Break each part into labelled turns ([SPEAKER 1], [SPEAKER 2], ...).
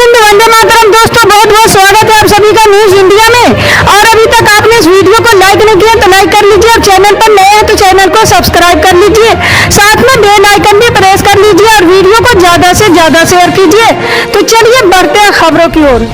[SPEAKER 1] हिंद, वंदे मातरम। दोस्तों बहुत बहुत स्वागत है आप सभी का न्यूज इंडिया में। और अभी तक आपने इस वीडियो को लाइक नहीं किया तो लाइक कर लीजिए, और चैनल पर नए हैं तो चैनल को सब्सक्राइब कर लीजिए, साथ में बेल आइकन भी प्रेस कर लीजिए और वीडियो को ज्यादा से ज्यादा शेयर कीजिए। तो चलिए बढ़ते हैं खबरों की ओर।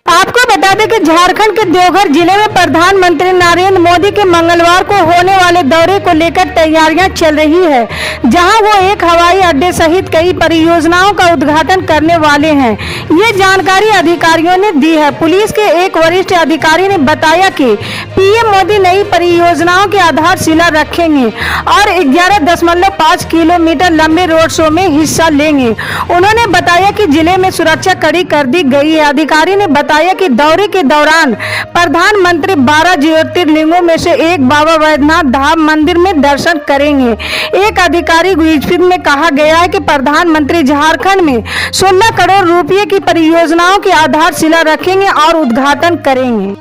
[SPEAKER 1] आपको बता दें कि झारखंड के देवघर जिले में प्रधानमंत्री नरेंद्र मोदी के मंगलवार को होने वाले दौरे को लेकर तैयारियां चल रही है, जहां वो एक हवाई अड्डे सहित कई परियोजनाओं का उद्घाटन करने वाले हैं। ये जानकारी अधिकारियों ने दी है। पुलिस के एक वरिष्ठ अधिकारी ने बताया कि पीएम मोदी नई परियोजनाओं की आधारशिला रखेंगे और 11.5 किलोमीटर लंबे रोड शो में हिस्सा लेंगे। उन्होंने बताया कि जिले में सुरक्षा कड़ी कर दी गई है। अधिकारी ने बताया कि दौरे के दौरान प्रधानमंत्री 12 ज्योतिर्लिंगों में से एक बाबा वैद्यनाथ धाम मंदिर में दर्शन करेंगे। एक आधिकारिक ट्वीट में कहा गया है कि प्रधानमंत्री झारखंड में 16 करोड़ रुपए की परियोजनाओं की आधारशिला रखेंगे और उद्घाटन करेंगे।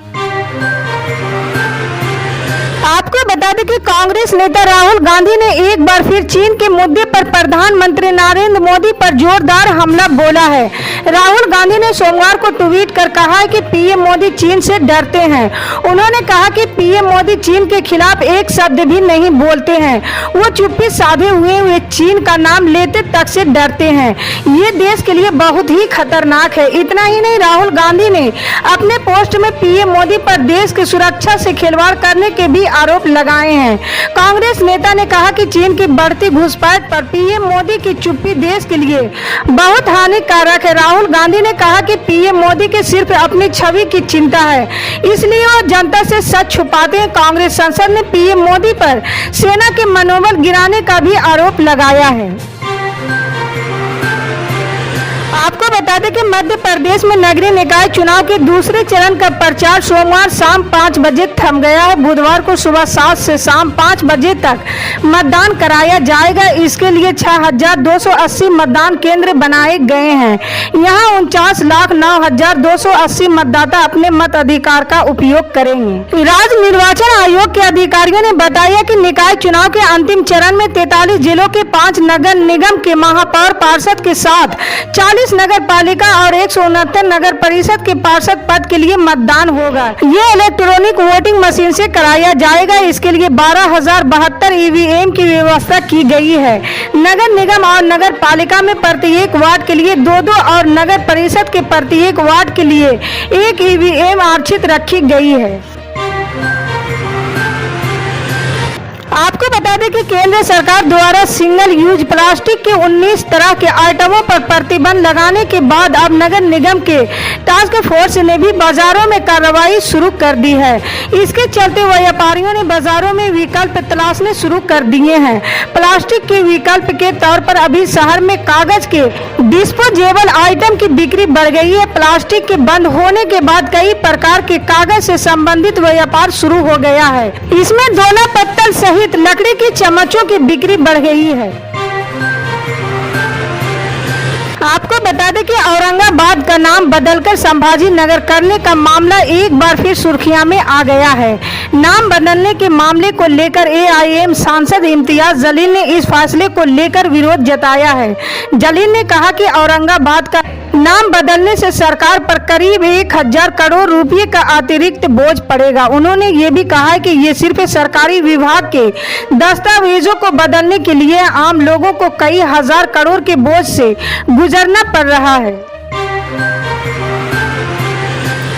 [SPEAKER 1] आपको बता दें कि कांग्रेस नेता राहुल गांधी ने एक बार फिर चीन के मुद्दे पर प्रधानमंत्री नरेंद्र मोदी पर जोरदार हमला बोला है। राहुल गांधी ने सोमवार को ट्वीट कर कहा है कि पीएम मोदी चीन से डरते हैं। उन्होंने कहा कि पीएम मोदी चीन के खिलाफ एक शब्द भी नहीं बोलते हैं, वो चुप्पी साधे हुए चीन का नाम लेते तक से डरते हैं। ये देश के लिए बहुत ही खतरनाक है। इतना ही नहीं, राहुल गांधी ने अपने पोस्ट में पीएम मोदी पर देश की सुरक्षा से खिलवाड़ करने के भी आरोप लगाए हैं। कांग्रेस नेता ने कहा कि चीन की बढ़ती घुसपैठ पर पीएम मोदी की चुप्पी देश के लिए बहुत हानिकारक है। राहुल गांधी ने कहा कि पीएम मोदी के सिर्फ अपनी छवि की चिंता है, इसलिए वो जनता से सच छुपाते हैं। कांग्रेस सांसद ने पीएम मोदी पर सेना के मनोबल गिराने का भी आरोप लगाया है। आपको बता दें कि मध्य प्रदेश में नगरीय निकाय चुनाव के दूसरे चरण का प्रचार सोमवार शाम 5 बजे थम गया है। बुधवार को सुबह 7 से शाम 5 बजे तक मतदान कराया जाएगा। इसके लिए 6,280 मतदान केंद्र बनाए गए हैं। यहां 49,09,280 मतदाता अपने मताधिकार का उपयोग करेंगे। राज्य निर्वाचन आयोग के अधिकारियों ने बताया कि निकाय चुनाव के अंतिम चरण में 43 जिलों के 5 नगर निगम के महापौर पार्षद के साथ 40 नगर पालिका और 169 नगर परिषद के पार्षद पद के लिए मतदान होगा। ये इलेक्ट्रॉनिक वोटिंग मशीन से कराया जाएगा। इसके लिए 12,072 ईवीएम की व्यवस्था की गई है। नगर निगम और नगर पालिका में प्रत्येक वार्ड के लिए 2-2 और नगर परिषद के प्रत्येक वार्ड के लिए 1 ईवीएम आरक्षित रखी गई है। आपको बता दें कि केंद्र सरकार द्वारा सिंगल यूज प्लास्टिक के 19 तरह के आइटमों पर प्रतिबंध लगाने के बाद अब नगर निगम के टास्क फोर्स ने भी बाजारों में कार्रवाई शुरू कर दी है। इसके चलते व्यापारियों ने बाजारों में विकल्प तलाशने शुरू कर दिए हैं। प्लास्टिक के विकल्प के तौर पर अभी शहर में कागज के डिस्पोजेबल आइटम की बिक्री बढ़ गई है। प्लास्टिक के बंद होने के बाद कई प्रकार के कागज से संबंधित व्यापार शुरू हो गया है। इसमें दोना पत्तल सहित लकड़ी की चम्मचों की बिक्री बढ़ गई है। आपको बता दें कि औरंगाबाद का नाम बदलकर संभाजी नगर करने का मामला एक बार फिर सुर्खियां में आ गया है। नाम बदलने के मामले को लेकर एआईएम सांसद इम्तियाज जलील ने इस फैसले को लेकर विरोध जताया है। जलील ने कहा कि औरंगाबाद का नाम बदलने से सरकार पर करीब 1,000 करोड़ रुपए का अतिरिक्त बोझ पड़ेगा। उन्होंने ये भी कहा है कि ये सिर्फ सरकारी विभाग के दस्तावेजों को बदलने के लिए आम लोगों को कई हजार करोड़ के बोझ से गुजरना पड़ रहा है।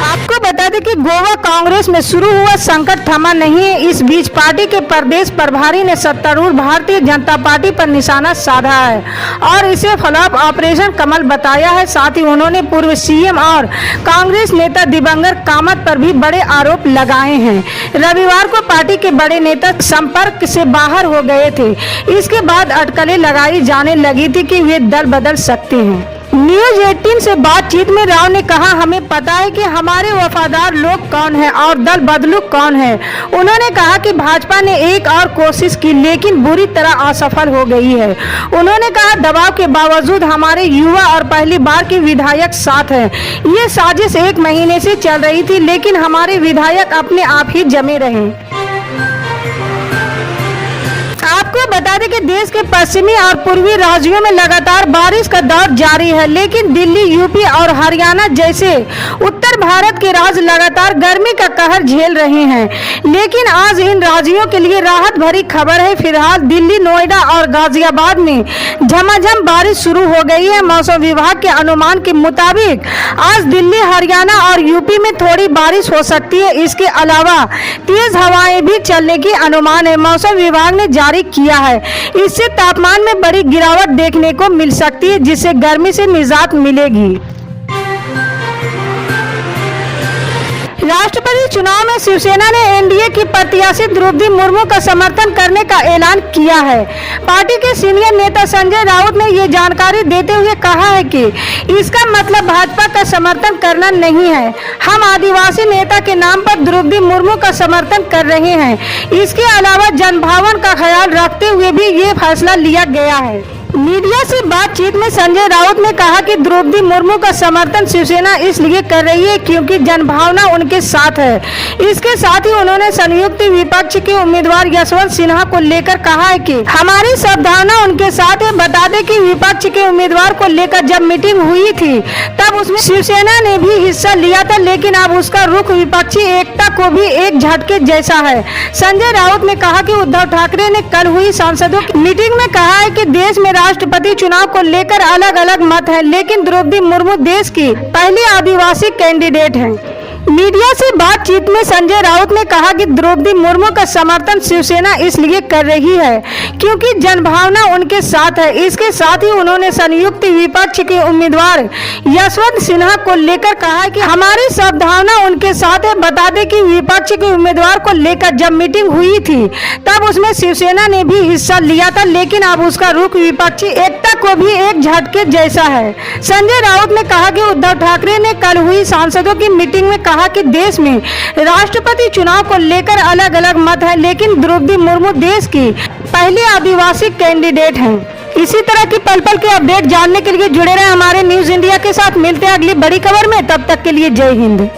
[SPEAKER 1] आपको बता दें कि गोवा कांग्रेस में शुरू हुआ संकट थमा नहीं है। इस बीच पार्टी के प्रदेश प्रभारी ने सत्तारूढ़ भारतीय जनता पार्टी पर निशाना साधा है और इसे फ्लॉप ऑपरेशन कमल बताया है। साथ ही उन्होंने पूर्व सीएम और कांग्रेस नेता दिवंगत कामत पर भी बड़े आरोप लगाए हैं। रविवार को पार्टी के बड़े नेता संपर्क से बाहर हो गए थे। इसके बाद अटकलें लगाई जाने लगी थी कि वे दल बदल सकते हैं। न्यूज 18 से बातचीत में राव ने कहा, हमें पता है कि हमारे वफादार लोग कौन है और दल बदलू कौन है। उन्होंने कहा कि भाजपा ने एक और कोशिश की लेकिन बुरी तरह असफल हो गई है। उन्होंने कहा, दबाव के बावजूद हमारे युवा और पहली बार के विधायक साथ हैं। ये साजिश 1 महीने से चल रही थी लेकिन हमारे विधायक अपने आप ही जमे रहे। आपको बता दें कि देश के पश्चिमी और पूर्वी राज्यों में लगातार बारिश का दौर जारी है, लेकिन दिल्ली, यूपी और हरियाणा जैसे उत्तर भारत के राज्य लगातार गर्मी का कहर झेल रहे हैं। लेकिन आज इन राज्यों के लिए राहत भरी खबर है। फिलहाल दिल्ली, नोएडा और गाजियाबाद में झमाझम बारिश शुरू हो गई है। मौसम विभाग के अनुमान के मुताबिक आज दिल्ली, हरियाणा और यूपी में थोड़ी बारिश हो सकती है। इसके अलावा तेज हवाएं भी चलने की अनुमान है। मौसम विभाग ने जारी किया है। इससे तापमान में बड़ी गिरावट देखने को मिल सकती है, जिससे गर्मी से निजात मिलेगी। राष्ट्रपति चुनाव में शिवसेना ने एनडीए की प्रत्याशी द्रौपदी मुर्मू का समर्थन करने का ऐलान किया है। पार्टी के सीनियर नेता संजय राउत ने ये जानकारी देते हुए कहा है कि इसका मतलब भाजपा का समर्थन करना नहीं है। हम आदिवासी नेता के नाम पर द्रौपदी मुर्मू का समर्थन कर रहे हैं। इसके अलावा जनभावन का ख्याल रखते हुए भी ये फैसला लिया गया है। मीडिया से बातचीत में संजय राउत ने कहा कि द्रौपदी मुर्मू का समर्थन शिवसेना इसलिए कर रही है क्योंकि जनभावना उनके साथ है। इसके साथ ही उन्होंने संयुक्त विपक्ष के उम्मीदवार यशवंत सिन्हा को लेकर कहा है कि हमारी सद्भावना उनके साथ है। बता दें कि विपक्ष के उम्मीदवार को लेकर जब मीटिंग हुई थी तब उसमें शिवसेना ने भी हिस्सा लिया था, लेकिन अब उसका रुख विपक्षी एकता को भी एक झटके जैसा है। संजय राउत ने कहा कि उद्धव ठाकरे ने कल हुई सांसदों की मीटिंग में कहा है कि देश में राष्ट्रपति चुनाव को लेकर अलग अलग मत है, लेकिन द्रौपदी मुर्मू देश की पहली आदिवासी कैंडिडेट हैं। मीडिया से बातचीत में संजय राउत ने कहा कि द्रौपदी मुर्मू का समर्थन शिवसेना इसलिए कर रही है क्योंकि जनभावना उनके साथ है। इसके साथ ही उन्होंने संयुक्त विपक्ष के उम्मीदवार यशवंत सिन्हा को लेकर कहा कि हमारी सद्भावना उनके साथ है। बता दें कि विपक्ष के उम्मीदवार को लेकर जब मीटिंग हुई थी तब उसमें शिवसेना ने भी हिस्सा लिया था, लेकिन अब उसका रुख विपक्षी एकता को भी एक झटके जैसा है। संजय राउत ने कहा कि उद्धव ठाकरे ने कल हुई सांसदों की मीटिंग में कहा कि देश में राष्ट्रपति चुनाव को लेकर अलग अलग मत है, लेकिन द्रौपदी मुर्मू देश की पहली आदिवासी कैंडिडेट हैं। इसी तरह की पल पल के अपडेट जानने के लिए जुड़े रहे हमारे न्यूज इंडिया के साथ। मिलते हैं अगली बड़ी खबर में, तब तक के लिए जय हिंद।